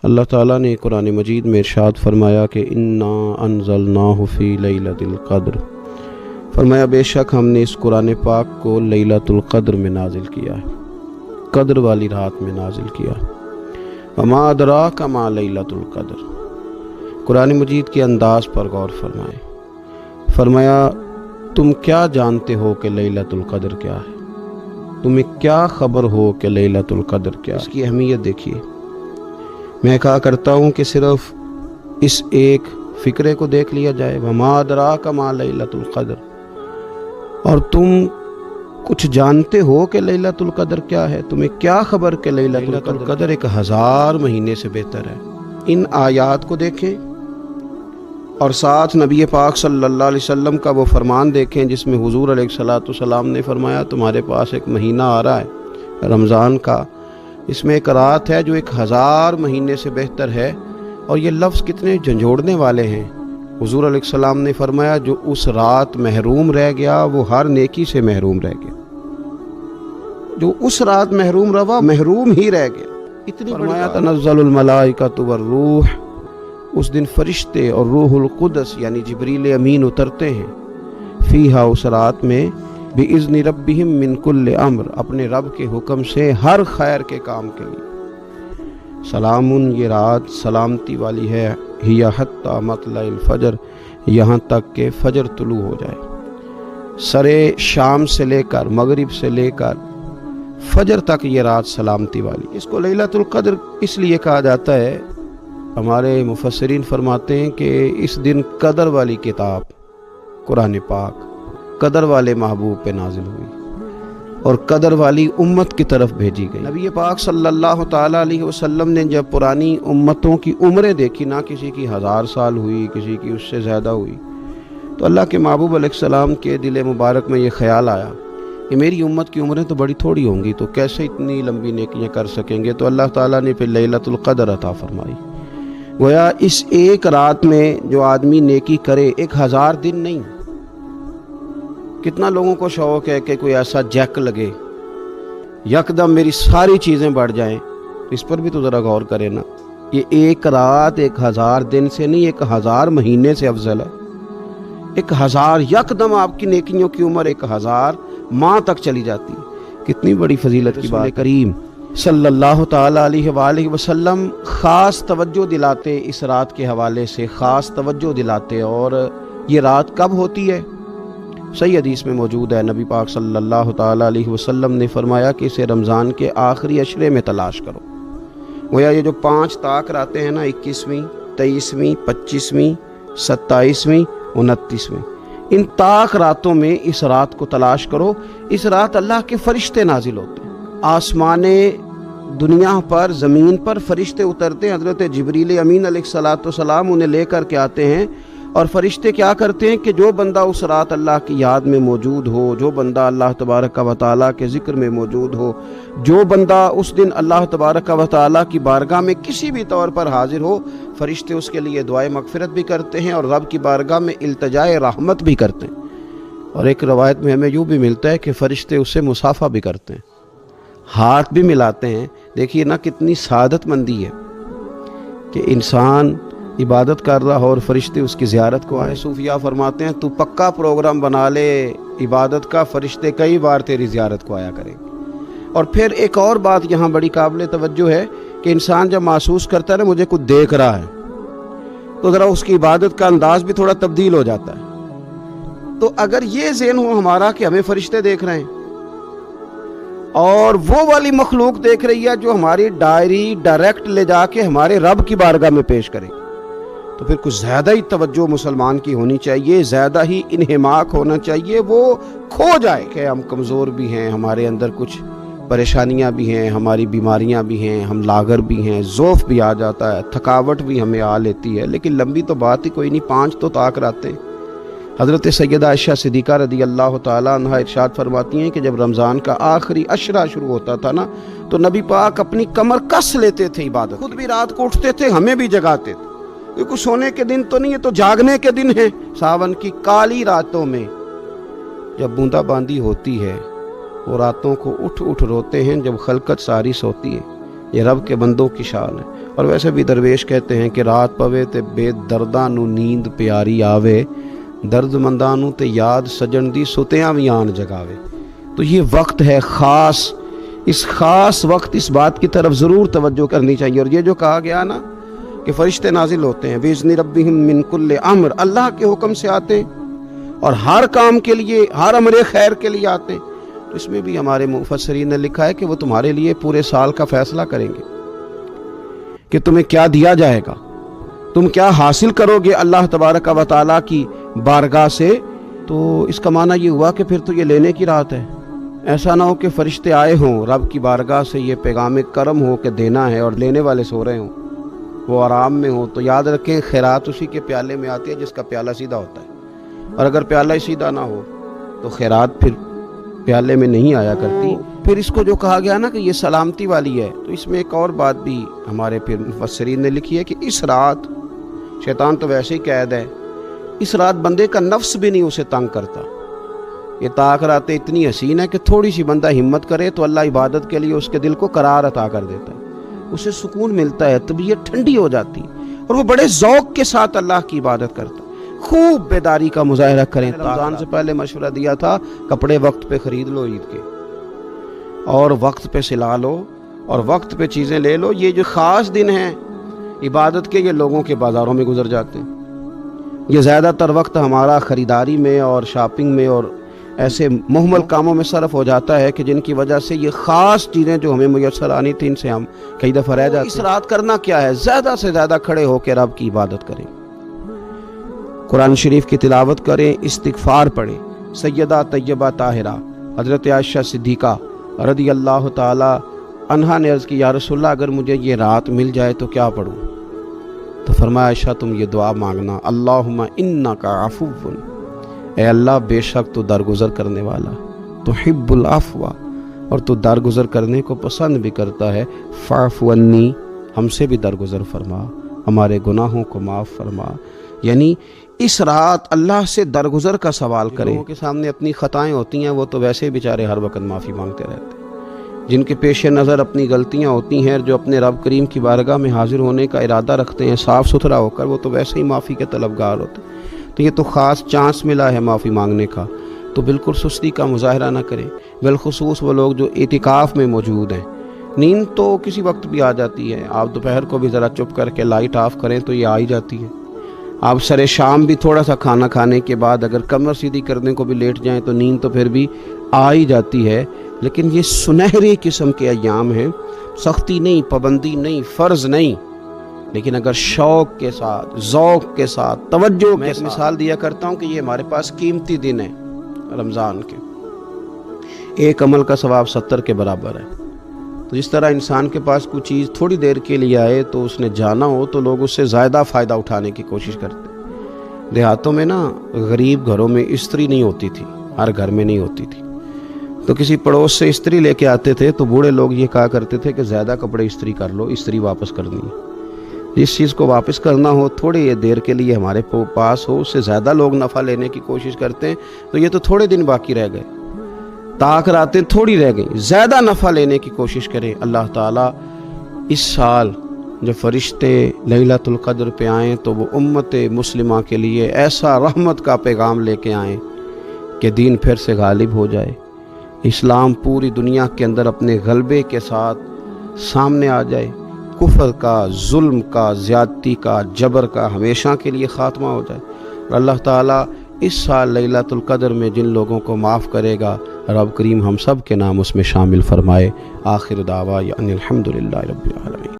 اللہ تعالیٰ نے قرآن مجید میں ارشاد فرمایا کہ انا انزلناہ فی لیلۃ القدر، فرمایا بے شک ہم نے اس قرآن پاک کو لیلۃ القدر میں نازل کیا ہے، قدر والی رات میں نازل کیا ہے۔ وما ادراک ما لیلۃ القدر، قرآن مجید کے انداز پر غور فرمائیں۔ فرمایا تم کیا جانتے ہو کہ لیلۃ القدر کیا ہے، تمہیں کیا خبر ہو کہ لیلۃ القدر کیا ہے؟ اس کی اہمیت دیکھیے۔ میں کہا کرتا ہوں کہ صرف اس ایک فکرے کو دیکھ لیا جائے، وما ادراک ما لیلۃ القدر، اور تم کچھ جانتے ہو کہ لیلۃ القدر کیا ہے، تمہیں کیا خبر کہ لیلۃ القدر 1000 مہینے سے بہتر ہے۔ ان آیات کو دیکھیں اور ساتھ نبی پاک صلی اللہ علیہ وسلم کا وہ فرمان دیکھیں جس میں حضور علیہ الصلوۃ والسلام نے فرمایا تمہارے پاس ایک مہینہ آ رہا ہے رمضان کا، اس میں ایک رات ہے جو 1000 مہینے سے بہتر ہے، اور یہ لفظ کتنے جھنجھوڑنے والے ہیں۔ حضور علیہ السلام نے فرمایا جو اس رات محروم رہ گیا وہ ہر نیکی سے محروم رہ گیا، جو اس رات محروم رہا محروم ہی رہ گیا۔ اتنی فرمایا تنزل الملائکۃ والروح، اس دن فرشتے اور روح القدس یعنی جبریل امین اترتے ہیں، فیہا اس رات میں بِإِذْنِ رَبِّهِمْ مِنْ كُلِّ أَمْرٍ، اپنے رب کے حکم سے ہر خیر کے کام کے لیے۔ سلامٌ، یہ رات سلامتی والی ہے، ہی حتی مطلع الفجر، یہاں تک کہ فجر طلوع ہو جائے۔ سرے شام سے لے کر مغرب سے لے کر فجر تک یہ رات سلامتی والی۔ اس کو لیلۃ القدر اس لیے کہا جاتا ہے، ہمارے مفسرین فرماتے ہیں کہ اس دن قدر والی کتاب قرآن پاک قدر والے محبوب پہ نازل ہوئی اور قدر والی امت کی طرف بھیجی گئی۔ نبی پاک صلی اللہ تعالیٰ علیہ وسلم نے جب پرانی امتوں کی عمریں دیکھی، نہ کسی کی 1000 سال ہوئی، کسی کی اس سے زیادہ ہوئی، تو اللہ کے محبوب علیہ السلام کے دل مبارک میں یہ خیال آیا کہ میری امت کی عمریں تو بڑی تھوڑی ہوں گی، تو کیسے اتنی لمبی نیکیاں کر سکیں گے؟ تو اللہ تعالیٰ نے پھر لیلۃ القدر عطا فرمائی۔ گویا اس ایک رات میں جو آدمی نیکی کرے، 1000 دن نہیں۔ کتنا لوگوں کو شوق ہے کہ کوئی ایسا جیک لگے، یکدم میری ساری چیزیں بڑھ جائیں، اس پر بھی تو ذرا غور کرے نا۔ یہ ایک رات 1000 دن سے نہیں، 1000 مہینے سے افضل ہے۔ 1000 یکدم آپ کی نیکیوں کی عمر 1000 ماہ تک چلی جاتی ہے، کتنی بڑی فضیلت کی بات۔ کریم صلی اللہ تعالیٰ علیہ وآلہ وسلم خاص توجہ دلاتے، اس رات کے حوالے سے خاص توجہ دلاتے۔ اور یہ رات کب ہوتی ہے؟ صحیح حدیث میں موجود ہے، نبی پاک صلی اللہ تعالیٰ علیہ وسلم نے فرمایا کہ اسے رمضان کے آخری عشرے میں تلاش کرو۔ گویا یہ جو 5 طاق راتیں ہیں نا، 21ویں 23ویں 25ویں 27ویں 29ویں، ان طاق راتوں میں اس رات کو تلاش کرو۔ اس رات اللہ کے فرشتے نازل ہوتے ہیں، آسمان دنیا پر زمین پر فرشتے اترتے ہیں، حضرت جبریل امین علیہ الصلوۃ والسلام انہیں لے کر کے آتے ہیں، اور فرشتے کیا کرتے ہیں کہ جو بندہ اس رات اللہ کی یاد میں موجود ہو، جو بندہ اللہ تبارک و تعالیٰ کے ذکر میں موجود ہو، جو بندہ اس دن اللہ تبارک و تعالیٰ کی بارگاہ میں کسی بھی طور پر حاضر ہو، فرشتے اس کے لیے دعائے مغفرت بھی کرتے ہیں اور رب کی بارگاہ میں التجائے رحمت بھی کرتے ہیں۔ اور ایک روایت میں ہمیں یوں بھی ملتا ہے کہ فرشتے اس سے مصافحہ بھی کرتے ہیں، ہاتھ بھی ملاتے ہیں۔ دیکھیے نا کتنی سعادت مندی ہے کہ انسان عبادت کر رہا ہو اور فرشتے اس کی زیارت کو آئے۔ صوفیاء فرماتے ہیں تو پکا پروگرام بنا لے عبادت کا، فرشتے کئی بار تیری زیارت کو آیا کریں گے۔ اور پھر ایک اور بات یہاں بڑی قابل توجہ ہے کہ انسان جب محسوس کرتا ہے نا مجھے کچھ دیکھ رہا ہے، تو ذرا اس کی عبادت کا انداز بھی تھوڑا تبدیل ہو جاتا ہے۔ تو اگر یہ ذہن ہو ہمارا کہ ہمیں فرشتے دیکھ رہے ہیں اور وہ والی مخلوق دیکھ رہی ہے جو ہماری ڈائری ڈائریکٹ لے جا کے ہمارے رب کی بارگاہ میں پیش کرے، تو پھر کچھ زیادہ ہی توجہ مسلمان کی ہونی چاہیے، زیادہ ہی انہماک ہونا چاہیے، وہ کھو جائے کہ ہم کمزور بھی ہیں، ہمارے اندر کچھ پریشانیاں بھی ہیں، ہماری بیماریاں بھی ہیں، ہم لاغر بھی ہیں، ضعف بھی آ جاتا ہے، تھکاوٹ بھی ہمیں آ لیتی ہے، لیکن لمبی تو بات ہی کوئی نہیں، 5 تو طاق راتیں۔ حضرت سیدہ عائشہ صدیقہ رضی اللہ تعالیٰ عنہا ارشاد فرماتی ہیں کہ جب رمضان کا آخری عشرہ شروع ہوتا تھا نا، تو نبی پاک اپنی کمر کس لیتے تھے عبادت، خود بھی رات کو اٹھتے تھے، ہمیں بھی جگاتے تھے۔ یہ کوئی سونے کے دن تو نہیں ہے، تو جاگنے کے دن ہے۔ ساون کی کالی راتوں میں جب بوندا باندی ہوتی ہے، وہ راتوں کو اٹھ اٹھ روتے ہیں جب خلقت ساری سوتی ہے۔ یہ رب کے بندوں کی شان ہے۔ اور ویسے بھی درویش کہتے ہیں کہ رات پوے تے بے درداں نو نیند پیاری آوے، درد منداں نو تے یاد سجن دی ستیاں وی آن جگاوے۔ تو یہ وقت ہے خاص، اس خاص وقت اس بات کی طرف ضرور توجہ کرنی چاہیے۔ اور یہ جو کہا گیا نا کہ فرشتے نازل ہوتے ہیں بِإِذْنِ رَبِّهِمْ مِنْ كُلِّ امر، اللہ کے حکم سے آتے ہیں اور ہر کام کے لیے، ہر امر خیر کے لیے آتے ہیں۔ تو اس میں بھی ہمارے مفسرین نے لکھا ہے کہ وہ تمہارے لیے پورے سال کا فیصلہ کریں گے کہ تمہیں کیا دیا جائے گا، تم کیا حاصل کرو گے اللہ تبارک و تعالیٰ کی بارگاہ سے۔ تو اس کا معنی یہ ہوا کہ پھر تو یہ لینے کی رات ہے۔ ایسا نہ ہو کہ فرشتے آئے ہوں رب کی بارگاہ سے یہ پیغام کرم ہو کہ دینا ہے اور لینے والے سو رہے ہوں، وہ آرام میں ہوں۔ تو یاد رکھیں خیرات اسی کے پیالے میں آتی ہے جس کا پیالہ سیدھا ہوتا ہے، اور اگر پیالہ ہی سیدھا نہ ہو تو خیرات پھر پیالے میں نہیں آیا کرتی۔ پھر اس کو جو کہا گیا نا کہ یہ سلامتی والی ہے، تو اس میں ایک اور بات بھی ہمارے پھر مفسرین نے لکھی ہے کہ اس رات، شیطان تو ویسے ہی قید ہے، اس رات بندے کا نفس بھی نہیں اسے تنگ کرتا۔ یہ طاق راتیں اتنی حسین ہے کہ تھوڑی سی بندہ ہمت کرے تو اللہ عبادت کے لیے اس کے دل کو قرار عطا کر دیتا ہے، اسے سکون ملتا ہے، طبیعت ٹھنڈی ہو جاتی اور وہ بڑے ذوق کے ساتھ اللہ کی عبادت کرتا ہے۔ خوب بیداری کا مظاہرہ کریں۔ رمضان سے پہلے مشورہ دیا تھا کپڑے وقت پہ خرید لو عید کے، اور وقت پہ سلا لو، اور وقت پہ چیزیں لے لو۔ یہ جو خاص دن ہیں عبادت کے، یہ لوگوں کے بازاروں میں گزر جاتے ہیں۔ یہ زیادہ تر وقت ہمارا خریداری میں اور شاپنگ میں اور ایسے مہمل کاموں میں صرف ہو جاتا ہے کہ جن کی وجہ سے یہ خاص چیزیں جو ہمیں میسر آنی تھیں ان سے ہم کئی دفعہ رہ جاتے ہیں۔ اس رات کرنا کیا ہے؟ زیادہ سے زیادہ کھڑے ہو کے رب کی عبادت کریں، قرآن شریف کی تلاوت کریں، استغفار پڑھیں۔ سیدہ طیبہ طاہرہ حضرت عائشہ صدیقہ رضی اللہ تعالی عنہا نے عرض کی یا رسول اللہ اگر مجھے یہ رات مل جائے تو کیا پڑھوں؟ تو فرمایا عائشہ تم یہ دعا مانگنا، اللہم انک عفو، اے اللہ بے شک تو درگزر کرنے والا، تحب العفو، اور تو درگزر کرنے کو پسند بھی کرتا ہے، فاعف عنی، ہم سے بھی درگزر فرما، ہمارے گناہوں کو معاف فرما۔ یعنی اس رات اللہ سے درگزر کا سوال کریں۔ لوگوں کے سامنے اپنی خطائیں ہوتی ہیں وہ تو ویسے ہی بیچارے ہر وقت معافی مانگتے رہتے ہیں، جن کے پیش نظر اپنی غلطیاں ہوتی ہیں، جو اپنے رب کریم کی بارگاہ میں حاضر ہونے کا ارادہ رکھتے ہیں صاف ستھرا ہو کر، وہ تو ویسے ہی معافی کے طلبگار ہوتے ہیں۔ تو یہ تو خاص چانس ملا ہے معافی مانگنے کا، تو بالکل سستی کا مظاہرہ نہ کریں، بالخصوص وہ لوگ جو اعتکاف میں موجود ہیں۔ نیند تو کسی وقت بھی آ جاتی ہے، آپ دوپہر کو بھی ذرا چپ کر کے لائٹ آف کریں تو یہ آ ہی جاتی ہے۔ آپ سر شام بھی تھوڑا سا کھانا کھانے کے بعد اگر کمر سیدھی کرنے کو بھی لیٹ جائیں تو نیند تو پھر بھی آ ہی جاتی ہے۔ لیکن یہ سنہری قسم کے ایام ہیں، سختی نہیں، پابندی نہیں، فرض نہیں، لیکن اگر شوق کے ساتھ، ذوق کے ساتھ، توجہ میں ایک مثال دیا کرتا ہوں کہ یہ ہمارے پاس قیمتی دن ہے رمضان کے، ایک عمل کا ثواب 70 کے برابر ہے۔ تو جس طرح انسان کے پاس کوئی چیز تھوڑی دیر کے لیے آئے تو اس نے جانا ہو تو لوگ اس سے زیادہ فائدہ اٹھانے کی کوشش کرتے ہیں۔ دیہاتوں میں نا غریب گھروں میں استری نہیں ہوتی تھی، ہر گھر میں نہیں ہوتی تھی، تو کسی پڑوس سے استری لے کے آتے تھے تو بوڑھے لوگ یہ کہا کرتے تھے کہ زیادہ کپڑے استری کر لو، استری واپس کرنی ہے۔ جس چیز کو واپس کرنا ہو تھوڑی دیر کے لیے ہمارے پاس ہو، اس سے زیادہ لوگ نفع لینے کی کوشش کرتے ہیں۔ تو یہ تو تھوڑے دن باقی رہ گئے، طاق راتیں تھوڑی رہ گئیں، زیادہ نفع لینے کی کوشش کریں۔ اللہ تعالیٰ اس سال جب فرشتے لیلۃ القدر پہ آئیں تو وہ امت مسلمہ کے لیے ایسا رحمت کا پیغام لے کے آئیں کہ دین پھر سے غالب ہو جائے، اسلام پوری دنیا کے اندر اپنے غلبے کے ساتھ سامنے آ جائے، کفر کا، ظلم کا، زیادتی کا، جبر کا ہمیشہ کے لیے خاتمہ ہو جائے۔ اور اللہ تعالیٰ اس سال لیلۃ القدر میں جن لوگوں کو معاف کرے گا رب کریم ہم سب کے نام اس میں شامل فرمائے۔ آخر دعوانا ان الحمدللہ رب العالمین۔